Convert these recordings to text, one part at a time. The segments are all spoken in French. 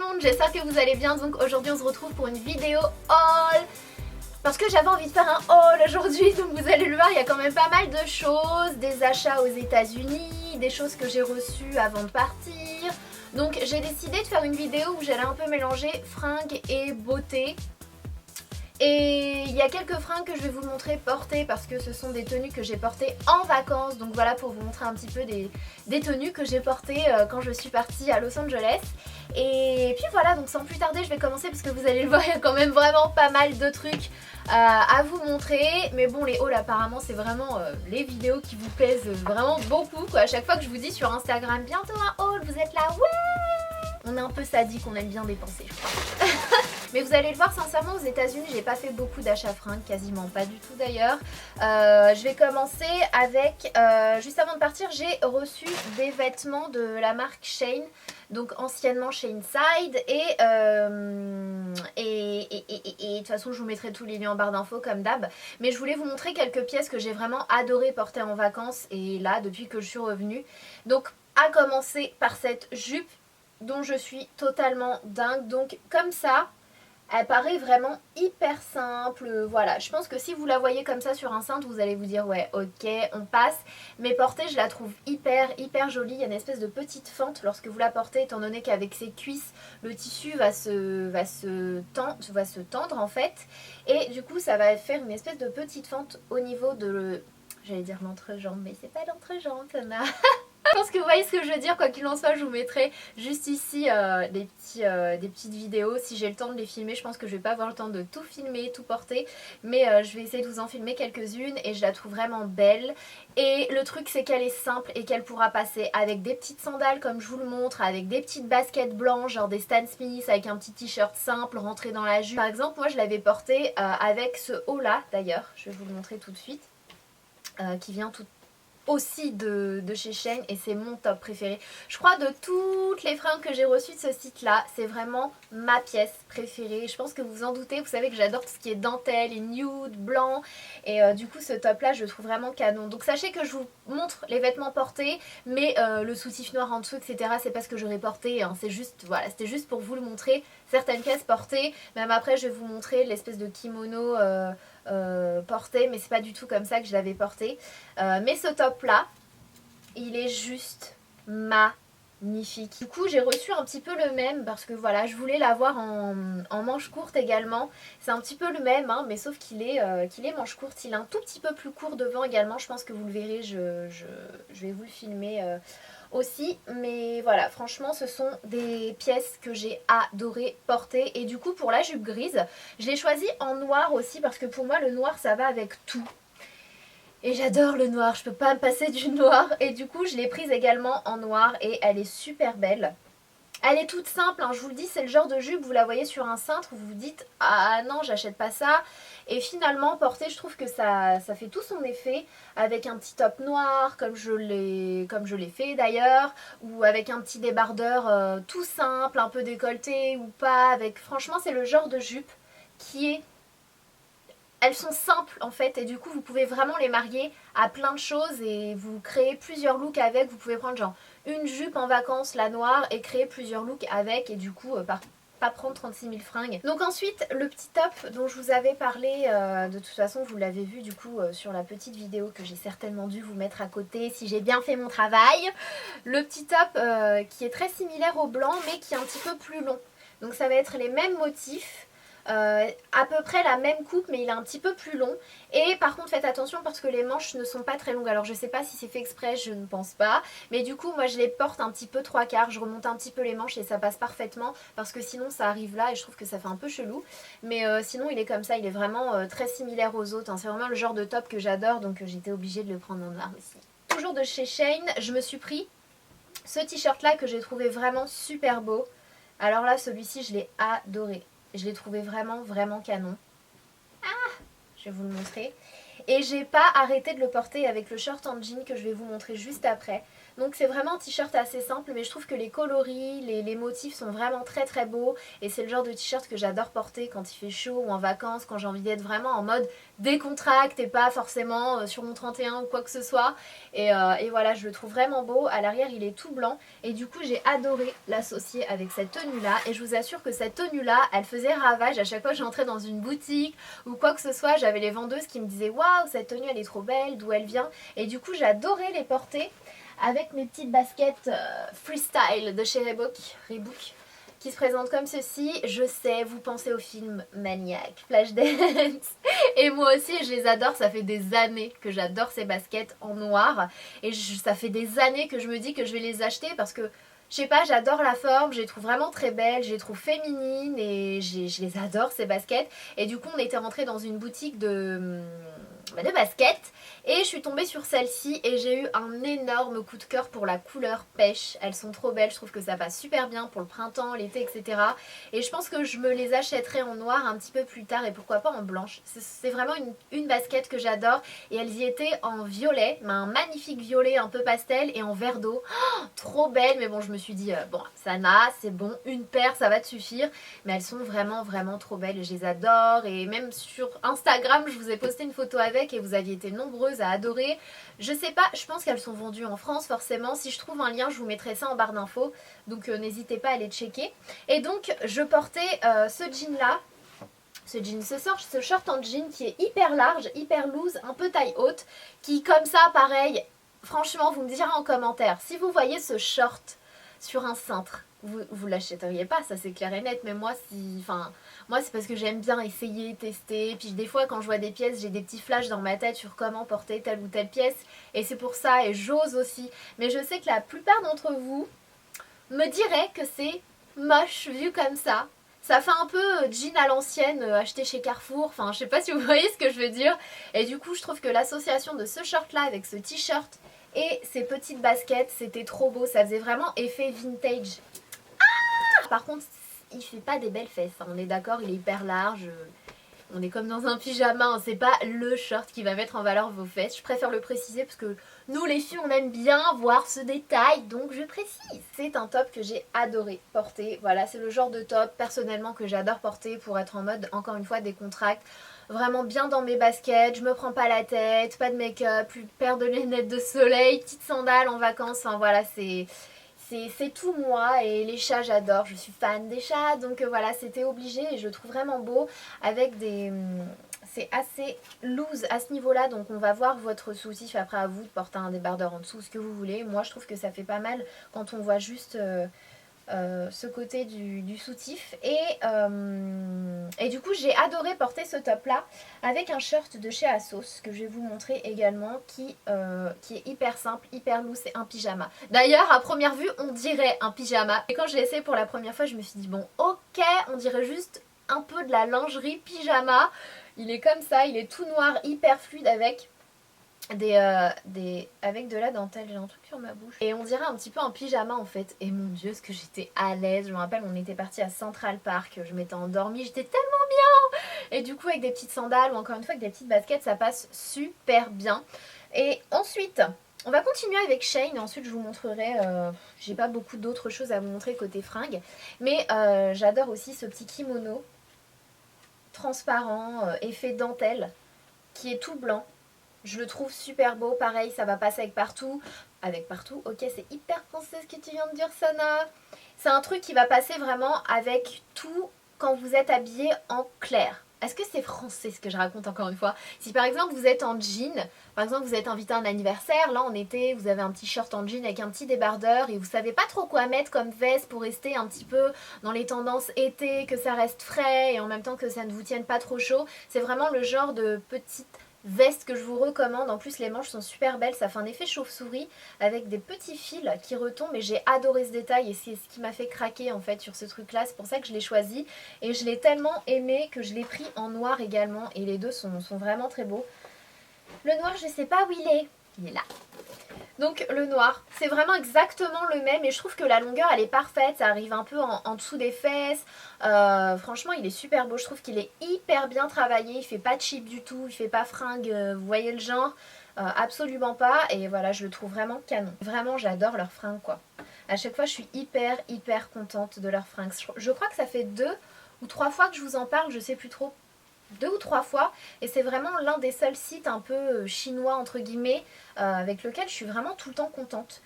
monde, j'espère que vous allez bien. Donc aujourd'hui on se retrouve pour une vidéo haul parce que j'avais envie de faire un haul aujourd'hui. Donc vous allez le voir, il y a quand même pas mal de choses, des achats aux États-Unis, des choses que j'ai reçues avant de partir. Donc j'ai décidé de faire une vidéo où j'allais un peu mélanger fringues et beauté. Et il y a quelques fringues que je vais vous montrer portées parce que ce sont des tenues que j'ai portées en vacances. Donc voilà, pour vous montrer un petit peu des tenues que j'ai portées quand je suis partie à Los Angeles. Et puis voilà, donc sans plus tarder je vais commencer parce que vous allez le voir, il y a quand même vraiment pas mal de trucs à vous montrer. Mais bon, les hauls apparemment c'est vraiment les vidéos qui vous plaisent vraiment beaucoup quoi. À chaque fois que je vous dis sur Instagram bientôt un haul, vous êtes là ouais. On est un peu sadique, on aime bien dépenser je crois. Mais vous allez le voir, sincèrement, aux États-Unis, j'ai pas fait beaucoup d'achats fringues, quasiment pas du tout d'ailleurs. Je vais commencer avec, juste avant de partir, j'ai reçu des vêtements de la marque Shein, donc anciennement Sheinside, et de toute façon, je vous mettrai tous les liens en barre d'infos comme d'hab. Mais je voulais vous montrer quelques pièces que j'ai vraiment adoré porter en vacances et là, depuis que je suis revenue. Donc, à commencer par cette jupe dont je suis totalement dingue. Donc, comme ça. Elle paraît vraiment hyper simple, voilà, je pense que si vous la voyez comme ça sur un cintre, vous allez vous dire ouais ok on passe, mais portée je la trouve hyper jolie, il y a une espèce de petite fente lorsque vous la portez étant donné qu'avec ses cuisses le tissu va se tendre en fait, et du coup ça va faire une espèce de petite fente au niveau de, j'allais dire l'entrejambe, mais c'est pas l'entrejambe ça n'a... Je pense que vous voyez ce que je veux dire, quoi qu'il en soit, je vous mettrai juste ici des petites vidéos. Si j'ai le temps de les filmer, je pense que je vais pas avoir le temps de tout filmer, tout porter. Mais je vais essayer de vous en filmer quelques-unes et je la trouve vraiment belle. Et le truc c'est qu'elle est simple et qu'elle pourra passer avec des petites sandales comme je vous le montre, avec des petites baskets blanches, genre des Stan Smith, avec un petit t-shirt simple rentré dans la jupe. Par exemple, moi je l'avais porté avec ce haut là d'ailleurs, je vais vous le montrer tout de suite, qui vient tout aussi de chez Shein et c'est mon top préféré. Je crois de toutes les fringues que j'ai reçues de ce site là, c'est vraiment ma pièce préférée. Je pense que vous vous en doutez, vous savez que j'adore tout ce qui est dentelle et nude, blanc, et du coup ce top là je le trouve vraiment canon. Donc sachez que je vous montre les vêtements portés, mais le soutif noir en dessous etc, c'est pas ce que j'aurais porté, hein. C'est juste, voilà, c'était juste pour vous le montrer. Certaines pièces portées, même après je vais vous montrer l'espèce de kimono porté, mais c'est pas du tout comme ça que je l'avais porté. Mais ce top là il est juste magnifique. Du coup j'ai reçu un petit peu le même parce que voilà, je voulais l'avoir en manche courte également. C'est un petit peu le même hein, mais sauf qu'il est manche courte. Il est un tout petit peu plus court devant également, je pense que vous le verrez, je vais vous le filmer aussi, mais voilà, franchement ce sont des pièces que j'ai adoré porter. Et du coup pour la jupe grise, je l'ai choisie en noir aussi parce que pour moi le noir ça va avec tout. Et j'adore le noir, je peux pas me passer du noir. Et du coup je l'ai prise également en noir et elle est super belle. Elle est toute simple, hein, je vous le dis, c'est le genre de jupe, vous la voyez sur un cintre, vous vous dites « Ah non, j'achète pas ça ». Et finalement, portée, je trouve que ça fait tout son effet, avec un petit top noir, comme je l'ai fait d'ailleurs, ou avec un petit débardeur tout simple, un peu décolleté ou pas. Avec, franchement, c'est le genre de jupe qui est... Elles sont simples en fait et du coup vous pouvez vraiment les marier à plein de choses et vous créez plusieurs looks avec. Vous pouvez prendre genre une jupe en vacances, la noire, et créer plusieurs looks avec et du coup pas prendre 36 000 fringues. Donc ensuite le petit top dont je vous avais parlé, de toute façon vous l'avez vu du coup sur la petite vidéo que j'ai certainement dû vous mettre à côté si j'ai bien fait mon travail. Le petit top qui est très similaire au blanc mais qui est un petit peu plus long. Donc ça va être les mêmes motifs. À peu près la même coupe mais il est un petit peu plus long, et par contre faites attention parce que les manches ne sont pas très longues. Alors je sais pas si c'est fait exprès, je ne pense pas, mais du coup moi je les porte un petit peu 3/4, je remonte un petit peu les manches et ça passe parfaitement parce que sinon ça arrive là et je trouve que ça fait un peu chelou. Mais sinon il est comme ça, il est vraiment très similaire aux autres hein. C'est vraiment le genre de top que j'adore, donc j'étais obligée de le prendre en noir aussi. Toujours de chez Shein, je me suis pris ce t-shirt là que j'ai trouvé vraiment super beau. Alors là celui-ci je l'ai adoré. Je l'ai trouvé vraiment canon. Ah, je vais vous le montrer. Et j'ai pas arrêté de le porter avec le short en jean que je vais vous montrer juste après. Donc c'est vraiment un t-shirt assez simple, mais je trouve que les coloris, les motifs sont vraiment très très beaux. Et c'est le genre de t-shirt que j'adore porter quand il fait chaud ou en vacances, quand j'ai envie d'être vraiment en mode décontracte et pas forcément sur mon 31 ou quoi que ce soit. Et voilà, je le trouve vraiment beau. À l'arrière, il est tout blanc. Et du coup, j'ai adoré l'associer avec cette tenue-là. Et je vous assure que cette tenue-là, elle faisait ravage. À chaque fois que j'entrais dans une boutique ou quoi que ce soit, j'avais les vendeuses qui me disaient waouh, cette tenue, elle est trop belle, d'où elle vient. Et du coup, j'adorais les porter avec mes petites baskets freestyle de chez Reebok qui se présentent comme ceci. Je sais, vous pensez au film Maniac, Flashdance. Et moi aussi, je les adore. Ça fait des années que j'adore ces baskets en noir. Et ça fait des années que je me dis que je vais les acheter parce que, je sais pas, j'adore la forme, je les trouve vraiment très belles, je les trouve féminines et je les adore ces baskets. Et du coup, on était rentré dans une boutique de baskets et je suis tombée sur celle-ci et j'ai eu un énorme coup de cœur pour la couleur pêche. Elles sont trop belles, je trouve que ça passe super bien pour le printemps, l'été, etc. Et je pense que je me les achèterai en noir un petit peu plus tard et pourquoi pas en blanche. C'est vraiment une basket que j'adore et elles y étaient en violet, mais un magnifique violet un peu pastel et en vert d'eau. Oh, trop belle, mais bon, je me suis dit, bon, Sana, c'est bon, une paire, ça va te suffire. Mais elles sont vraiment, vraiment trop belles et je les adore. Et même sur Instagram, je vous ai posté une photo avec et vous aviez été nombreuses à adorer. Je sais pas, je pense qu'elles sont vendues en France forcément. Si je trouve un lien, je vous mettrai ça en barre d'infos. Donc n'hésitez pas à aller checker. Et donc je portais ce jean là. Ce short en jean qui est hyper large, hyper loose, un peu taille haute. Qui comme ça, pareil, franchement, vous me direz en commentaire. Si vous voyez ce short sur un cintre, vous l'achèteriez pas, ça c'est clair et net. Mais moi, moi c'est parce que j'aime bien essayer, tester. Puis des fois quand je vois des pièces, j'ai des petits flashs dans ma tête sur comment porter telle ou telle pièce. Et c'est pour ça, et j'ose aussi. Mais je sais que la plupart d'entre vous me diraient que c'est moche vu comme ça. Ça fait un peu jean à l'ancienne acheté chez Carrefour. Enfin, je sais pas si vous voyez ce que je veux dire. Et du coup, je trouve que l'association de ce short là avec ce t-shirt et ces petites baskets, c'était trop beau. Ça faisait vraiment effet vintage. Par contre, il fait pas des belles fesses, hein. On est d'accord, il est hyper large. On est comme dans un pyjama, hein. C'est pas le short qui va mettre en valeur vos fesses. Je préfère le préciser parce que nous les filles on aime bien voir ce détail, donc je précise. C'est un top que j'ai adoré porter. Voilà, c'est le genre de top personnellement que j'adore porter pour être en mode, encore une fois, décontracte. Vraiment bien dans mes baskets, je me prends pas la tête, pas de make-up, plus paire de lunettes de soleil, petites sandales en vacances. Enfin voilà, c'est tout moi. Et les chats j'adore, je suis fan des chats, donc voilà, c'était obligé et je le trouve vraiment beau avec des... C'est assez loose à ce niveau là, donc on va voir votre soutif après, à vous de porter un débardeur en dessous, ce que vous voulez. Moi je trouve que ça fait pas mal quand on voit juste ce côté du soutif. Et du coup j'ai adoré porter ce top là avec un shirt de chez Asos que je vais vous montrer également qui est hyper simple, hyper loose. C'est un pyjama. D'ailleurs à première vue on dirait un pyjama et quand je l'ai essayé pour la première fois je me suis dit bon ok, on dirait juste un peu de la lingerie pyjama. Il est comme ça, il est tout noir, hyper fluide avec avec de la dentelle. J'ai un truc sur ma bouche et on dirait un petit peu un pyjama en fait. Et mon dieu, ce que j'étais à l'aise. Je me rappelle, on était parti à Central Park, je m'étais endormie, j'étais tellement bien. Et du coup avec des petites sandales ou encore une fois avec des petites baskets, ça passe super bien. Et ensuite on va continuer avec Shein et ensuite je vous montrerai, j'ai pas beaucoup d'autres choses à vous montrer côté fringues, mais j'adore aussi ce petit kimono transparent, effet dentelle, qui est tout blanc. Je le trouve super beau, pareil, ça va passer avec partout. Avec partout, ok, c'est hyper français ce que tu viens de dire, Sana. C'est un truc qui va passer vraiment avec tout quand vous êtes habillé en clair. Est-ce que c'est français ce que je raconte encore une fois? Si par exemple vous êtes en jean, par exemple vous êtes invité à un anniversaire, là en été, vous avez un petit short en jean avec un petit débardeur et vous savez pas trop quoi mettre comme veste pour rester un petit peu dans les tendances été, que ça reste frais et en même temps que ça ne vous tienne pas trop chaud. C'est vraiment le genre de petite veste que je vous recommande. En plus les manches sont super belles, ça fait un effet chauve-souris avec des petits fils qui retombent et j'ai adoré ce détail et c'est ce qui m'a fait craquer en fait sur ce truc là. C'est pour ça que je l'ai choisi et je l'ai tellement aimé que je l'ai pris en noir également et les deux sont vraiment très beaux. Le noir je sais pas où il est là. Donc le noir, c'est vraiment exactement le même et je trouve que la longueur elle est parfaite, ça arrive un peu en dessous des fesses. Franchement il est super beau, je trouve qu'il est hyper bien travaillé, il fait pas cheap du tout, il fait pas fringue, vous voyez le genre. absolument pas. Et voilà, je le trouve vraiment canon. Vraiment, j'adore leurs fringues quoi. À chaque fois, je suis hyper contente de leurs fringues. Je crois que ça fait 2 ou 3 fois que je vous en parle, je sais plus trop. 2 ou 3 fois, et c'est vraiment l'un des seuls sites un peu chinois entre guillemets avec lequel je suis vraiment tout le temps contente.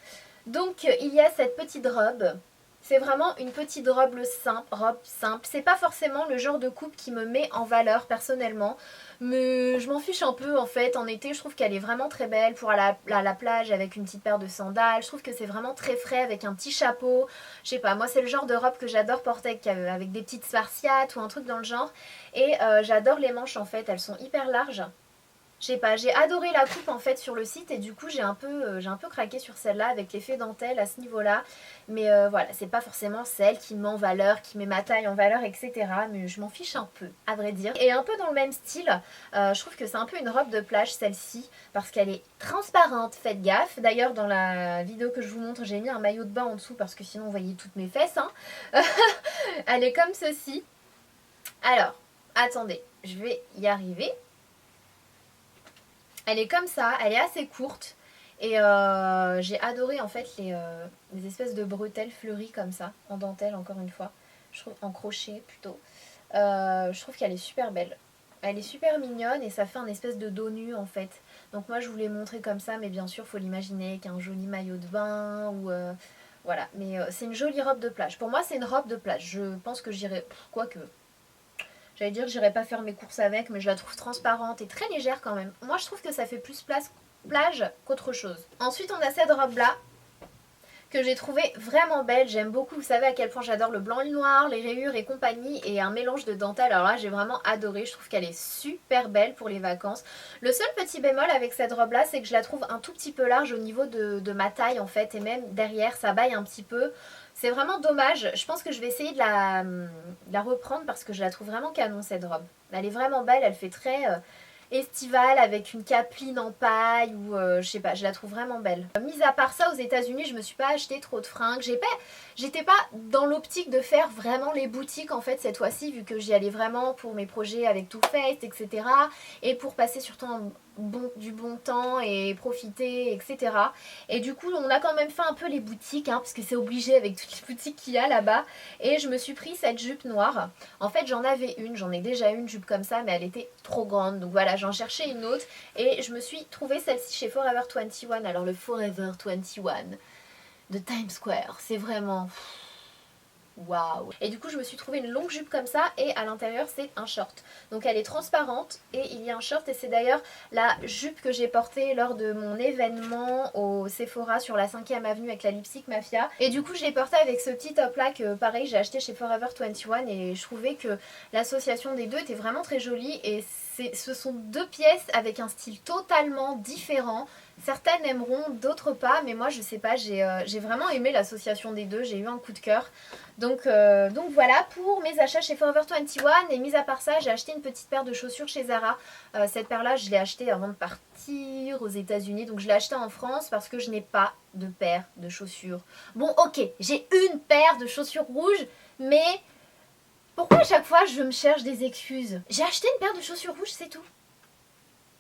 Donc il y a cette petite robe. C'est vraiment une petite robe simple. C'est pas forcément le genre de coupe qui me met en valeur personnellement. Mais je m'en fiche un peu en fait. En été, je trouve qu'elle est vraiment très belle pour aller à la plage avec une petite paire de sandales. Je trouve que c'est vraiment très frais avec un petit chapeau. Je sais pas, moi c'est le genre de robe que j'adore porter avec des petites spartiates ou un truc dans le genre. Et j'adore les manches en fait, elles sont hyper larges. Je sais pas, j'ai adoré la coupe en fait sur le site et du coup j'ai un peu craqué sur celle-là avec l'effet dentelle à ce niveau-là. Mais voilà, c'est pas forcément celle qui me met en valeur, qui met ma taille en valeur, etc. Mais je m'en fiche un peu, à vrai dire. Et un peu dans le même style, je trouve que c'est un peu une robe de plage celle-ci parce qu'elle est transparente, faites gaffe. D'ailleurs dans la vidéo que je vous montre, j'ai mis un maillot de bain en dessous parce que sinon vous voyez toutes mes fesses. Hein. Elle est comme ceci. Alors, attendez, je vais y arriver. Elle est comme ça, elle est assez courte et j'ai adoré en fait les espèces de bretelles fleuries comme ça, en dentelle encore une fois, je trouve, en crochet plutôt. Je trouve qu'elle est super belle. Elle est super mignonne et ça fait un espèce de dos nu en fait. Donc moi je vous l'ai montré comme ça, mais bien sûr faut l'imaginer avec un joli maillot de bain ou... voilà, mais c'est une jolie robe de plage. Pour moi c'est une robe de plage, je pense que j'irai... Quoique... J'allais dire que j'irai pas faire mes courses avec, mais je la trouve transparente et très légère quand même. Moi je trouve que ça fait plus plage qu'autre chose. Ensuite on a cette robe là que j'ai trouvée vraiment belle. J'aime beaucoup, vous savez à quel point j'adore le blanc et le noir, les rayures et compagnie, et un mélange de dentelle. Alors là j'ai vraiment adoré, je trouve qu'elle est super belle pour les vacances. Le seul petit bémol avec cette robe là, c'est que je la trouve un tout petit peu large au niveau de ma taille en fait, et même derrière ça baille un petit peu. C'est vraiment dommage. Je pense que je vais essayer de la reprendre parce que je la trouve vraiment canon cette robe. Elle est vraiment belle, elle fait très estivale avec une capeline en paille ou je sais pas, je la trouve vraiment belle. Mis à part ça, aux États-Unis, je me suis pas acheté trop de fringues. J'étais pas dans l'optique de faire vraiment les boutiques en fait cette fois-ci, vu que j'y allais vraiment pour mes projets avec Too Faced, etc. Et pour passer surtout du bon temps et profiter, etc. Et du coup, on a quand même fait un peu les boutiques, hein, parce que c'est obligé avec toutes les boutiques qu'il y a là-bas. Et je me suis pris cette jupe noire. En fait, j'en avais une, j'en ai déjà une jupe comme ça, mais elle était trop grande. Donc voilà, j'en cherchais une autre. Et je me suis trouvé celle-ci chez Forever 21. Alors le Forever 21 de Times Square, c'est vraiment... Waouh! Et du coup je me suis trouvé une longue jupe comme ça et à l'intérieur c'est un short. Donc elle est transparente et il y a un short et c'est d'ailleurs la jupe que j'ai portée lors de mon événement au Sephora sur la 5e avenue avec la Lipstick Mafia. Et du coup je l'ai portée avec ce petit top là que pareil j'ai acheté chez Forever 21 et je trouvais que l'association des deux était vraiment très jolie et ce sont deux pièces avec un style totalement différent. Certaines aimeront, d'autres pas, mais moi je sais pas, j'ai vraiment aimé l'association des deux, j'ai eu un coup de cœur. Donc voilà pour mes achats chez Forever 21 et mis à part ça j'ai acheté une petite paire de chaussures chez Zara. Cette paire là je l'ai achetée avant de partir aux États-Unis, donc je l'ai achetée en France parce que je n'ai pas de paire de chaussures. Bon ok, j'ai une paire de chaussures rouges, mais pourquoi à chaque fois je me cherche des excuses? J'ai acheté une paire de chaussures rouges, c'est tout.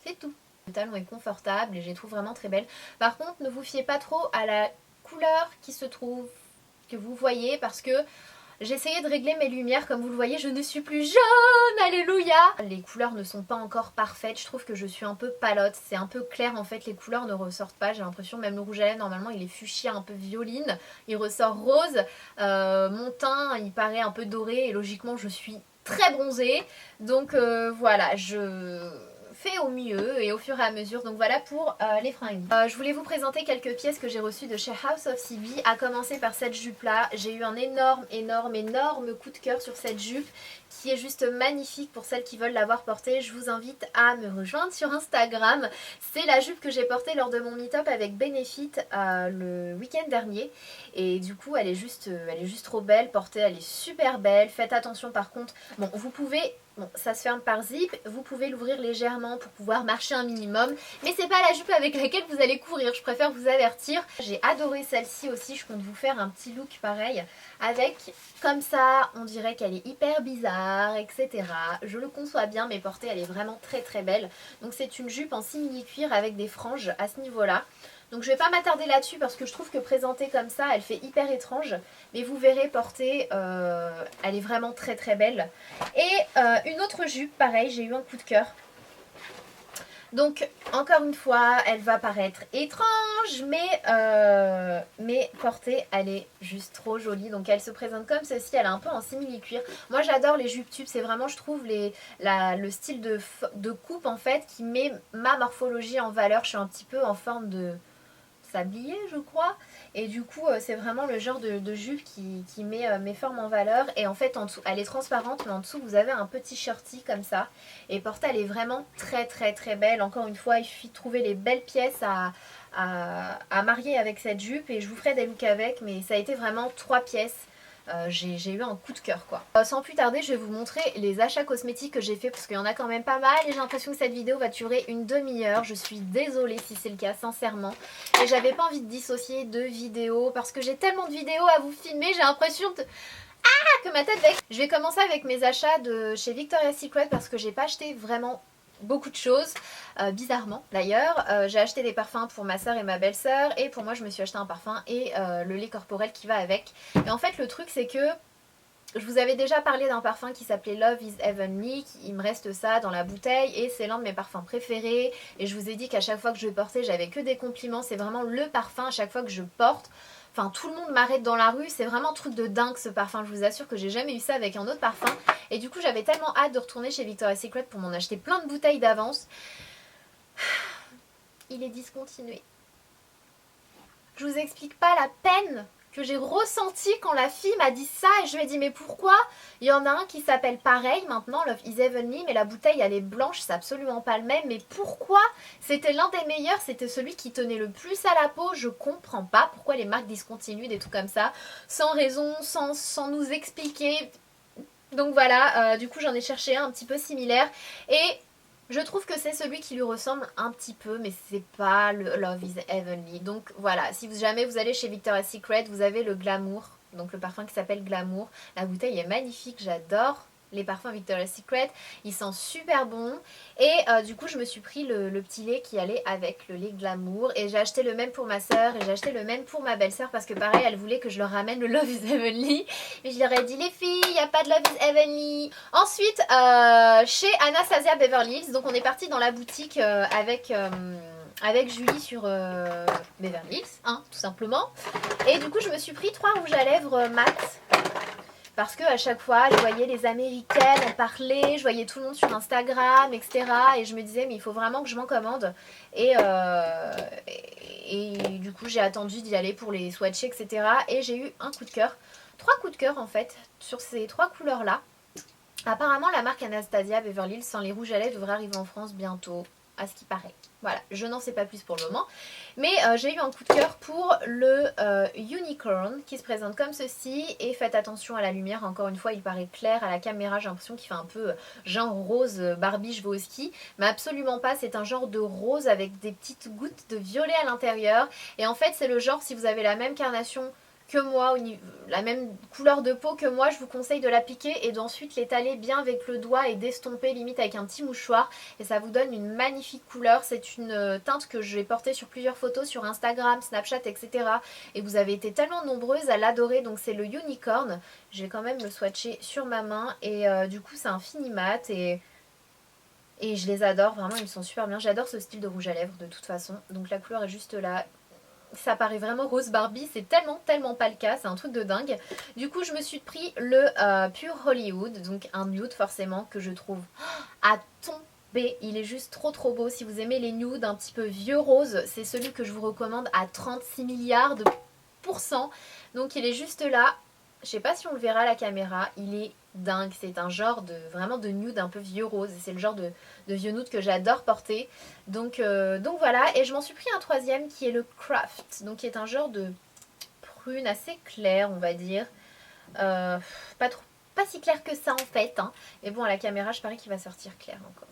C'est tout. Le talon est confortable et je les trouve vraiment très belles. Par contre, ne vous fiez pas trop à la couleur qui se trouve, que vous voyez, parce que j'ai essayé de régler mes lumières. Comme vous le voyez, je ne suis plus jaune, alléluia. Les couleurs ne sont pas encore parfaites. Je trouve que je suis un peu palote. C'est un peu clair en fait, les couleurs ne ressortent pas. J'ai l'impression, même le rouge à lèvres, normalement il est fuchsia, un peu violine. Il ressort rose. Mon teint, il paraît un peu doré et logiquement je suis très bronzée. Donc voilà, je fais au mieux et au fur et à mesure. Donc voilà pour les fringues. Je voulais vous présenter quelques pièces que j'ai reçues de chez House of CB, à commencer par cette jupe là. J'ai eu un énorme coup de cœur sur cette jupe qui est juste magnifique. Pour celles qui veulent l'avoir portée, je vous invite à me rejoindre sur Instagram. C'est la jupe que j'ai portée lors de mon meet-up avec Benefit le week-end dernier et du coup elle est juste trop belle portée, elle est super belle. Faites attention par contre, bon vous pouvez Bon, ça se ferme par zip, vous pouvez l'ouvrir légèrement pour pouvoir marcher un minimum, mais c'est pas la jupe avec laquelle vous allez courir, je préfère vous avertir. J'ai adoré celle-ci aussi, je compte vous faire un petit look pareil, avec comme ça, on dirait qu'elle est hyper bizarre, etc. Je le conçois bien, mais portée, elle est vraiment très très belle. Donc c'est une jupe en simili-cuir avec des franges à ce niveau-là. Donc je vais pas m'attarder là-dessus parce que je trouve que présentée comme ça, elle fait hyper étrange. Mais vous verrez, portée, elle est vraiment très très belle. Et une autre jupe, pareil, j'ai eu un coup de cœur. Donc encore une fois, elle va paraître étrange, mais portée, elle est juste trop jolie. Donc elle se présente comme ceci, elle est un peu en simili-cuir. Moi j'adore les jupes tubes, c'est vraiment, je trouve, le style de coupe en fait qui met ma morphologie en valeur. Je suis un petit peu en forme de sablier, je crois, et du coup c'est vraiment le genre de jupe qui met mes formes en valeur. Et en fait en dessous elle est transparente, mais en dessous vous avez un petit shorty comme ça, et portée elle est vraiment très très très belle. Encore une fois, il suffit de trouver les belles pièces à marier avec cette jupe, et je vous ferai des looks avec, mais ça a été vraiment 3 pièces. J'ai eu un coup de cœur quoi. Sans plus tarder, je vais vous montrer les achats cosmétiques que j'ai fait, parce qu'il y en a quand même pas mal et j'ai l'impression que cette vidéo va durer une demi-heure. Je suis désolée si c'est le cas, sincèrement. Et j'avais pas envie de dissocier deux vidéos parce que j'ai tellement de vidéos à vous filmer, j'ai l'impression de... que ma tête va... Je vais commencer avec mes achats de chez Victoria's Secret parce que j'ai pas acheté vraiment beaucoup de choses, bizarrement d'ailleurs. J'ai acheté des parfums pour ma soeur et ma belle-sœur, et pour moi je me suis acheté un parfum et le lait corporel qui va avec. Et en fait le truc c'est que je vous avais déjà parlé d'un parfum qui s'appelait Love is Heavenly, il me reste ça dans la bouteille et c'est l'un de mes parfums préférés, et je vous ai dit qu'à chaque fois que je le portais j'avais que des compliments. C'est vraiment le parfum à chaque fois que je porte. Enfin, tout le monde m'arrête dans la rue, c'est vraiment un truc de dingue ce parfum, je vous assure que j'ai jamais eu ça avec un autre parfum. Et du coup j'avais tellement hâte de retourner chez Victoria's Secret pour m'en acheter plein de bouteilles d'avance. Il est discontinué. Je vous explique pas la peine que j'ai ressenti quand la fille m'a dit ça, et je lui ai dit mais pourquoi? Il y en a un qui s'appelle pareil maintenant, Love is Heavenly, mais la bouteille elle est blanche, c'est absolument pas le même. Mais pourquoi? C'était l'un des meilleurs, c'était celui qui tenait le plus à la peau. Je comprends pas pourquoi les marques discontinuent des trucs comme ça, sans raison, sans nous expliquer. Donc voilà, du coup j'en ai cherché un petit peu similaire, et je trouve que c'est celui qui lui ressemble un petit peu, mais c'est pas le Love is Heavenly. Donc voilà, si jamais vous allez chez Victoria's Secret, vous avez le Glamour, donc le parfum qui s'appelle Glamour. La bouteille est magnifique, j'adore les parfums Victoria's Secret, ils sentent super bon. Et du coup je me suis pris le petit lait qui allait avec le lait Glamour, et j'ai acheté le même pour ma soeur et j'ai acheté le même pour ma belle-sœur parce que pareil elle voulait que je leur ramène le Love is Heavenly, mais je leur ai dit les filles, il n'y a pas de Love is Heavenly. Ensuite chez Anastasia Beverly Hills, donc on est parti dans la boutique avec Julie sur Beverly Hills, hein, tout simplement. Et du coup je me suis pris 3 rouges à lèvres mat, parce que à chaque fois je voyais les américaines en parler, je voyais tout le monde sur Instagram, etc. Et je me disais mais il faut vraiment que je m'en commande. Et du coup j'ai attendu d'y aller pour les swatchs, etc. Et j'ai eu un coup de cœur, 3 coups de cœur en fait, sur ces 3 couleurs là. Apparemment la marque Anastasia Beverly Hills sans les rouges à lèvres devrait arriver en France bientôt, à ce qui paraît. Voilà, je n'en sais pas plus pour le moment. Mais j'ai eu un coup de cœur pour le Unicorn qui se présente comme ceci. Et faites attention à la lumière, encore une fois il paraît clair à la caméra. J'ai l'impression qu'il fait un peu genre rose Barbie je vais au ski. Mais absolument pas, c'est un genre de rose avec des petites gouttes de violet à l'intérieur. Et en fait c'est le genre, si vous avez la même carnation que moi, la même couleur de peau que moi, je vous conseille de l'appliquer et d'ensuite l'étaler bien avec le doigt et d'estomper limite avec un petit mouchoir, et ça vous donne une magnifique couleur. C'est une teinte que j'ai portée sur plusieurs photos sur Instagram, Snapchat, etc. et vous avez été tellement nombreuses à l'adorer. Donc c'est le Unicorn, je vais quand même le swatcher sur ma main, et du coup c'est un fini mat, et je les adore, vraiment ils me sont super bien. J'adore ce style de rouge à lèvres de toute façon. Donc la couleur est juste là. Ça paraît vraiment rose Barbie, c'est tellement pas le cas, c'est un truc de dingue. Du coup je me suis pris le Pure Hollywood, donc un nude forcément que je trouve à tomber. Il est juste trop beau. Si vous aimez les nudes un petit peu vieux rose, c'est celui que je vous recommande à 36 milliards de pourcents. Donc il est juste là, je sais pas si on le verra à la caméra, il est dingue. C'est un genre de vraiment de nude un peu vieux rose, c'est le genre de vieux nude que j'adore porter. Donc voilà, et je m'en suis pris un troisième qui est le Craft, donc qui est un genre de prune assez clair on va dire, pas si clair que ça en fait. Hein. Mais bon, à la caméra, je parie qu'il va sortir clair encore.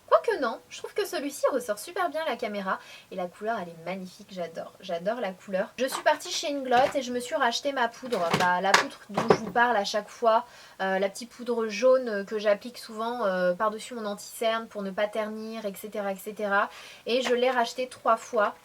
Quoique non, je trouve que celui-ci ressort super bien à la caméra. Et la couleur, elle est magnifique, j'adore. J'adore la couleur. Je suis partie chez Inglot et je me suis racheté ma poudre. La poudre dont je vous parle à chaque fois. La petite poudre jaune que j'applique souvent par-dessus mon anti-cerne pour ne pas ternir, etc. etc. Et je l'ai rachetée 3 fois.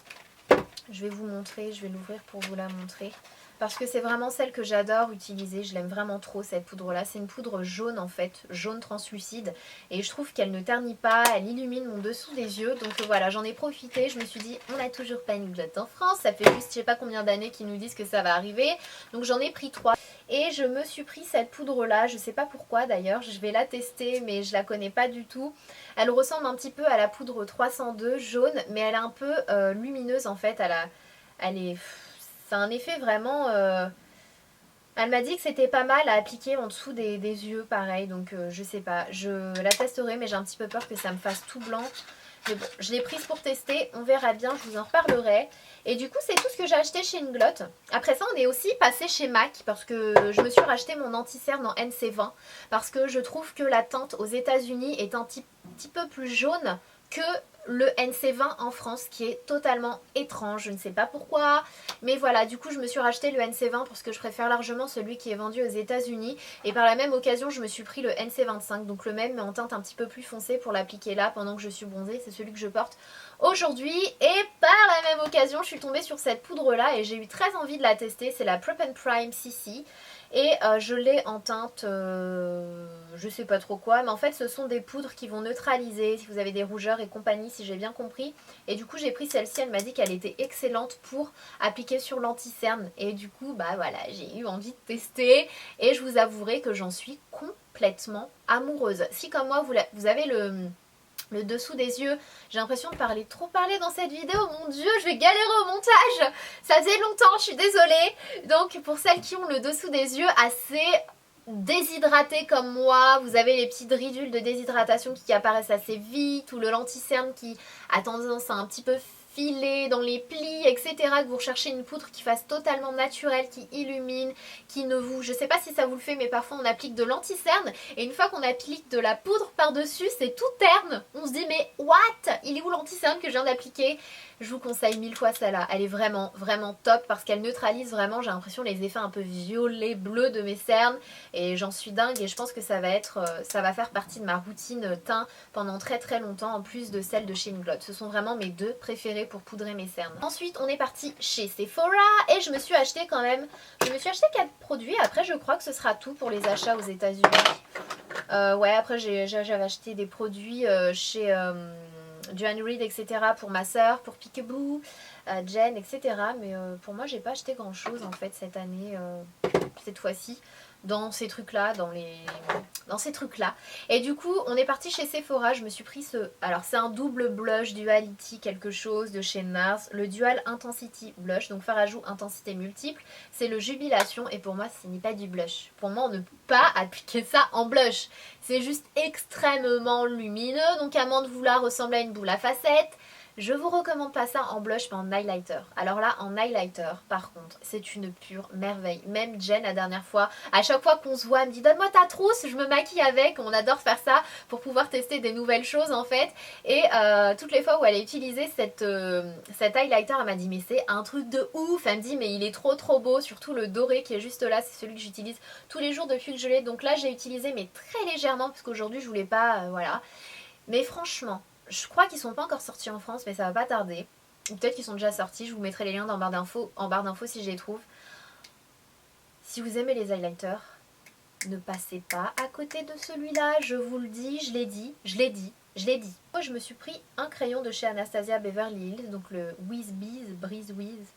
Je vais vous montrer, je vais l'ouvrir pour vous la montrer. Parce que c'est vraiment celle que j'adore utiliser, je l'aime vraiment trop cette poudre là. C'est une poudre jaune en fait, jaune translucide. Et je trouve qu'elle ne ternit pas, elle illumine mon dessous des yeux. Donc voilà, j'en ai profité, je me suis dit on n'a toujours pas une glotte en France. Ça fait juste je sais pas combien d'années qu'ils nous disent que ça va arriver. Donc j'en ai pris 3. Et je me suis pris cette poudre là, je sais pas pourquoi d'ailleurs, je vais la tester mais je la connais pas du tout. Elle ressemble un petit peu à la poudre 302 jaune, mais elle est un peu lumineuse en fait, c'est un effet vraiment... Elle m'a dit que c'était pas mal à appliquer en dessous des yeux, pareil, donc je sais pas. Je la testerai, mais j'ai un petit peu peur que ça me fasse tout blanc. Mais bon, je l'ai prise pour tester, on verra bien, je vous en reparlerai. Et du coup, c'est tout ce que j'ai acheté chez Inglot. Après ça, on est aussi passé chez MAC, parce que je me suis racheté mon anti-cerne en NC20. Parce que je trouve que la teinte aux États-Unis est un petit peu plus jaune que le NC20 en France, qui est totalement étrange, je ne sais pas pourquoi, mais voilà, du coup je me suis racheté le NC20 parce que je préfère largement celui qui est vendu aux États-Unis, et par la même occasion je me suis pris le NC25, donc le même mais en teinte un petit peu plus foncée pour l'appliquer là pendant que je suis bronzée. C'est celui que je porte aujourd'hui, et par la même occasion je suis tombée sur cette poudre là et j'ai eu très envie de la tester. C'est la Prep and Prime CC. Et je l'ai en teinte, je sais pas trop quoi, mais en fait ce sont des poudres qui vont neutraliser si vous avez des rougeurs et compagnie, si j'ai bien compris. Et du coup j'ai pris celle-ci, elle m'a dit qu'elle était excellente pour appliquer sur l'anti-cerne. Et du coup bah voilà, j'ai eu envie de tester et je vous avouerai que j'en suis complètement amoureuse. Si comme moi vous avez le dessous des yeux, j'ai l'impression de trop parler dans cette vidéo, mon dieu, je vais galérer au montage, ça faisait longtemps, je suis désolée. Donc pour celles qui ont le dessous des yeux assez déshydraté comme moi, vous avez les petites ridules de déshydratation qui apparaissent assez vite, ou le lenticerne qui a tendance à un petit peu filer dans les plis, etc. Que vous recherchez une poudre qui fasse totalement naturelle, qui illumine, qui ne vous... Je sais pas si ça vous le fait, mais parfois on applique de l'anti-cerne et une fois qu'on applique de la poudre par-dessus, c'est tout terne. On se dit mais what? Il est où l'anti-cerne que je viens d'appliquer? Je vous conseille 1000 fois celle-là. Elle est vraiment, vraiment top parce qu'elle neutralise vraiment, j'ai l'impression, les effets un peu violets, bleus de mes cernes. Et j'en suis dingue et je pense que ça va faire partie de ma routine teint pendant très très longtemps, en plus de celle de chez Inglot. Ce sont vraiment mes 2 préférés pour poudrer mes cernes. Ensuite, on est parti chez Sephora et je me suis acheté 4 produits. Après, je crois que ce sera tout pour les achats aux États-Unis. Ouais, après j'avais acheté des produits chez Joanne Reed, etc. pour ma soeur, pour Peekaboo, Jen, etc. Mais pour moi, j'ai pas acheté grand chose en fait cette année, cette fois-ci. Dans ces trucs là, dans ces trucs là. Et du coup on est parti chez Sephora. Je me suis pris alors c'est un double blush Duality quelque chose de chez NARS, le Dual Intensity Blush, donc fard à joues intensité multiple. C'est le Jubilation et pour moi ce n'est pas du blush. Pour moi on ne peut pas appliquer ça en blush. C'est juste extrêmement lumineux, donc à moins de vouloir ressembler à une boule à facettes, je vous recommande pas ça en blush mais en highlighter. Alors là en highlighter par contre c'est une pure merveille. Même Jen la dernière fois, à chaque fois qu'on se voit elle me dit donne-moi ta trousse, je me maquille avec. On adore faire ça pour pouvoir tester des nouvelles choses en fait. Et toutes les fois où elle a utilisé cet highlighter, elle m'a dit mais c'est un truc de ouf. Elle me dit mais il est trop beau, surtout le doré qui est juste là, c'est celui que j'utilise tous les jours depuis que je l'ai. Donc là j'ai utilisé mais très légèrement parce qu'aujourd'hui je voulais pas, voilà. Mais franchement, je crois qu'ils sont pas encore sortis en France, mais ça va pas tarder. Ou peut-être qu'ils sont déjà sortis, je vous mettrai les liens en barre d'infos si je les trouve. Si vous aimez les highlighters, ne passez pas à côté de celui-là, je vous le dis, je l'ai dit. Moi je me suis pris un crayon de chez Anastasia Beverly Hills, donc le Wiz Bees, Breeze Wiz,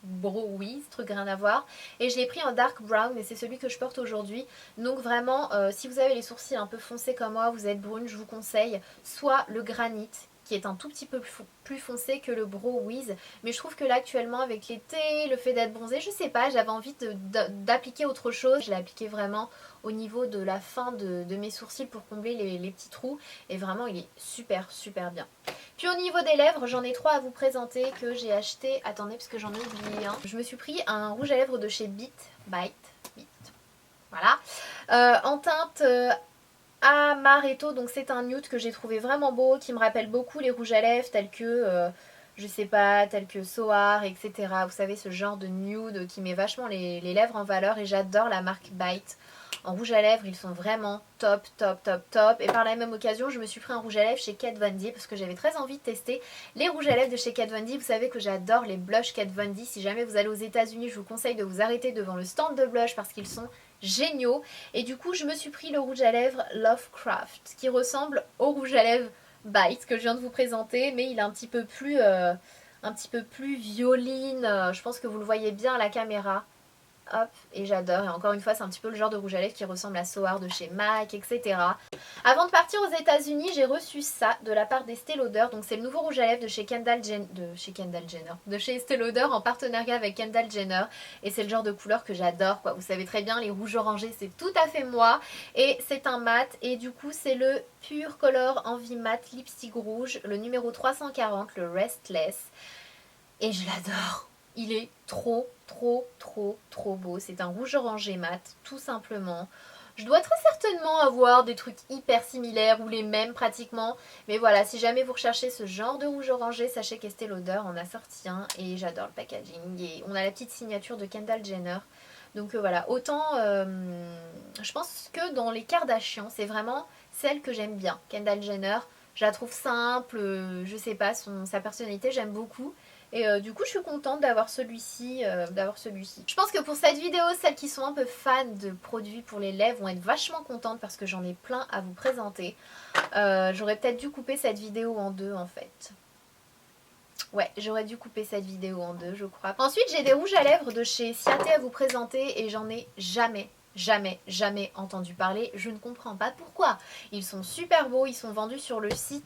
Bro Wiz, truc rien à voir. Et je l'ai pris en dark brown et c'est celui que je porte aujourd'hui. Donc vraiment, si vous avez les sourcils un peu foncés comme moi, vous êtes brune, je vous conseille soit le granit, qui est un tout petit peu plus foncé que le Bro Wiz. Mais je trouve que là actuellement avec l'été, le fait d'être bronzée, je sais pas, j'avais envie d'appliquer autre chose. Je l'ai appliqué vraiment au niveau de la fin de mes sourcils pour combler les petits trous. Et vraiment il est super bien. Puis au niveau des lèvres, j'en ai 3 à vous présenter que j'ai acheté. Attendez parce que j'en ai oublié un. Je me suis pris un rouge à lèvres de chez Bite. Voilà. En teinte Amaretto, donc c'est un nude que j'ai trouvé vraiment beau, qui me rappelle beaucoup les rouges à lèvres tels que, je sais pas, tels que Soar, etc. Vous savez, ce genre de nude qui met vachement les lèvres en valeur, et j'adore la marque Bite. En rouge à lèvres, ils sont vraiment top, top, top, top. Et par la même occasion, je me suis pris un rouge à lèvres chez Kat Von D parce que j'avais très envie de tester les rouges à lèvres de chez Kat Von D. Vous savez que j'adore les blushs Kat Von D. Si jamais vous allez aux États-Unis, je vous conseille de vous arrêter devant le stand de blush parce qu'ils sont géniaux. Et du coup, je me suis pris le rouge à lèvres Lovecraft qui ressemble au rouge à lèvres Bite que je viens de vous présenter, mais il est un petit peu plus violine. Je pense que vous le voyez bien à la caméra. Hop, et j'adore. Et encore une fois, c'est un petit peu le genre de rouge à lèvres qui ressemble à Soar de chez MAC, etc. Avant de partir aux États-Unis, j'ai reçu ça de la part d'Estée Lauder. Donc c'est le nouveau rouge à lèvres de chez de chez Estée Lauder en partenariat avec Kendall Jenner. Et c'est le genre de couleur que j'adore, quoi. Vous savez très bien, les rouges orangés, c'est tout à fait moi. Et c'est un mat. Et du coup, c'est le Pure Color Envie Matte Lipstick Rouge, le numéro 340, le Restless. Et je l'adore. Il est trop, trop, trop, trop beau. C'est un rouge orangé mat, tout simplement. Je dois très certainement avoir des trucs hyper similaires ou les mêmes pratiquement. Mais voilà, si jamais vous recherchez ce genre de rouge orangé, sachez qu'Estée Lauder en a sorti un. Et j'adore le packaging. Et on a la petite signature de Kendall Jenner. Donc voilà, autant je pense que dans les Kardashians, c'est vraiment celle que j'aime bien. Kendall Jenner, je la trouve simple, je sais pas, sa personnalité, j'aime beaucoup. Et du coup, je suis contente d'avoir celui-ci. Je pense que pour cette vidéo, celles qui sont un peu fans de produits pour les lèvres vont être vachement contentes parce que j'en ai plein à vous présenter. J'aurais peut-être dû couper cette vidéo en deux en fait. Ouais, j'aurais dû couper cette vidéo en deux, je crois. Ensuite, j'ai des rouges à lèvres de chez Ciaté à vous présenter et j'en ai jamais entendu parler. Je ne comprends pas pourquoi. Ils sont super beaux, ils sont vendus sur le site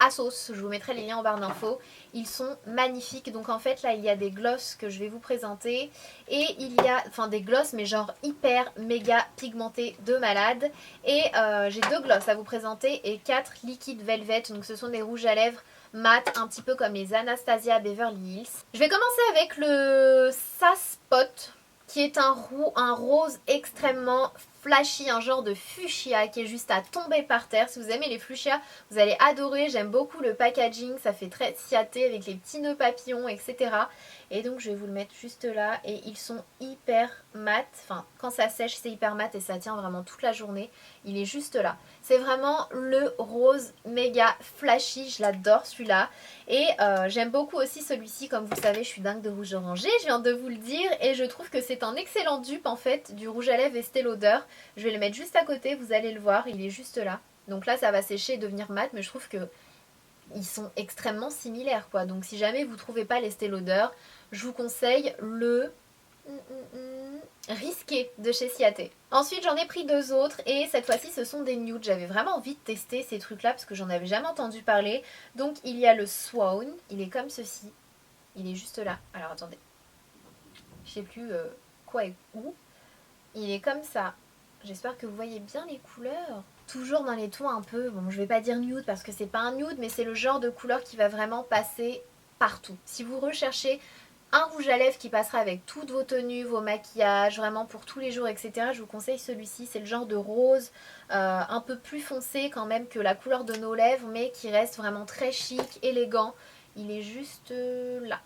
Asos, je vous mettrai les liens en barre d'infos. Ils sont magnifiques. Donc en fait là il y a des glosses que je vais vous présenter. Et il y a, enfin des glosses mais genre hyper méga pigmentés de malade. Et j'ai 2 glosses à vous présenter et 4 liquides velvet. Donc ce sont des rouges à lèvres mat, un petit peu comme les Anastasia Beverly Hills. Je vais commencer avec le Saspot qui est un rose extrêmement flashy, un genre de fuchsia qui est juste à tomber par terre. Si vous aimez les fuchsias, vous allez adorer. J'aime beaucoup le packaging, ça fait très Ciaté avec les petits nœuds papillons, etc. Et donc je vais vous le mettre juste là. Et ils sont hyper mat. Enfin, quand ça sèche, c'est hyper mat et ça tient vraiment toute la journée. Il est juste là. C'est vraiment le rose méga flashy. Je l'adore celui-là. Et j'aime beaucoup aussi celui-ci. Comme vous le savez, je suis dingue de rouge orangé. Je viens de vous le dire. Et je trouve que c'est un excellent dupe en fait du rouge à lèvres Estée Lauder. Je vais le mettre juste à côté. Vous allez le voir. Il est juste là. Donc là, ça va sécher et devenir mat. Mais je trouve que ils sont extrêmement similaires quoi. Donc si jamais vous ne trouvez pas l'Estée Lauder, je vous conseille le Risqué de chez Ciaté. Ensuite j'en ai pris 2 autres et cette fois-ci ce sont des nudes. J'avais vraiment envie de tester ces trucs là parce que j'en avais jamais entendu parler. Donc il y a le Swan, il est comme ceci. Il est juste là. Alors attendez, je sais plus quoi et où. Il est comme ça. J'espère que vous voyez bien les couleurs. Toujours dans les tons un peu, bon je vais pas dire nude parce que c'est pas un nude mais c'est le genre de couleur qui va vraiment passer partout. Si vous recherchez un rouge à lèvres qui passera avec toutes vos tenues, vos maquillages, vraiment pour tous les jours, etc. Je vous conseille celui-ci. C'est le genre de rose un peu plus foncé quand même que la couleur de nos lèvres, mais qui reste vraiment très chic, élégant. Il est juste là.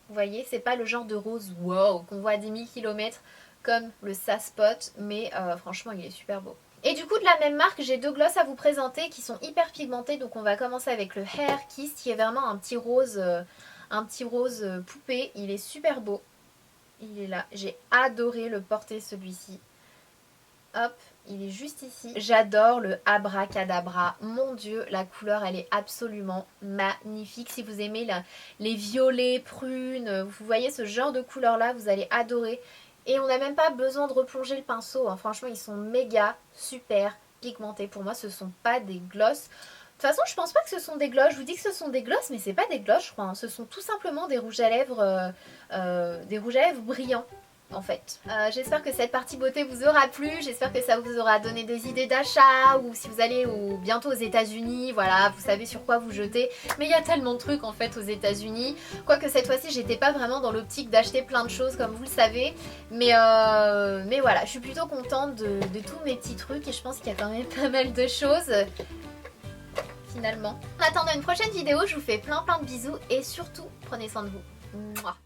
Vous voyez, c'est pas le genre de rose wow qu'on voit à 10 000 km comme le Saspot, mais franchement, il est super beau. Et du coup, de la même marque, j'ai 2 glosses à vous présenter qui sont hyper pigmentés. Donc on va commencer avec le Hair Kiss qui est vraiment un petit rose poupée. Il est super beau. Il est là. J'ai adoré le porter celui-ci. Hop, il est juste ici. J'adore le Abracadabra. Mon Dieu, la couleur, elle est absolument magnifique. Si vous aimez les violets, prunes, vous voyez ce genre de couleur-là, vous allez adorer. Et on n'a même pas besoin de replonger le pinceau. Hein. Franchement, ils sont méga, super pigmentés. Pour moi, ce sont pas des glosses. De toute façon, je pense pas que ce sont des glosses. Je vous dis que ce sont des glosses, mais c'est pas des glosses, je crois. Hein. Ce sont tout simplement des rouges à lèvres brillants. en fait. J'espère que cette partie beauté vous aura plu, j'espère que ça vous aura donné des idées d'achat, ou si vous allez bientôt aux États-Unis, voilà, vous savez sur quoi vous jeter. Mais il y a tellement de trucs en fait aux États-Unis, quoique cette fois-ci j'étais pas vraiment dans l'optique d'acheter plein de choses comme vous le savez, mais voilà, je suis plutôt contente de tous mes petits trucs et je pense qu'il y a quand même pas mal de choses finalement. En attendant une prochaine vidéo, je vous fais plein de bisous et surtout prenez soin de vous. Mouah.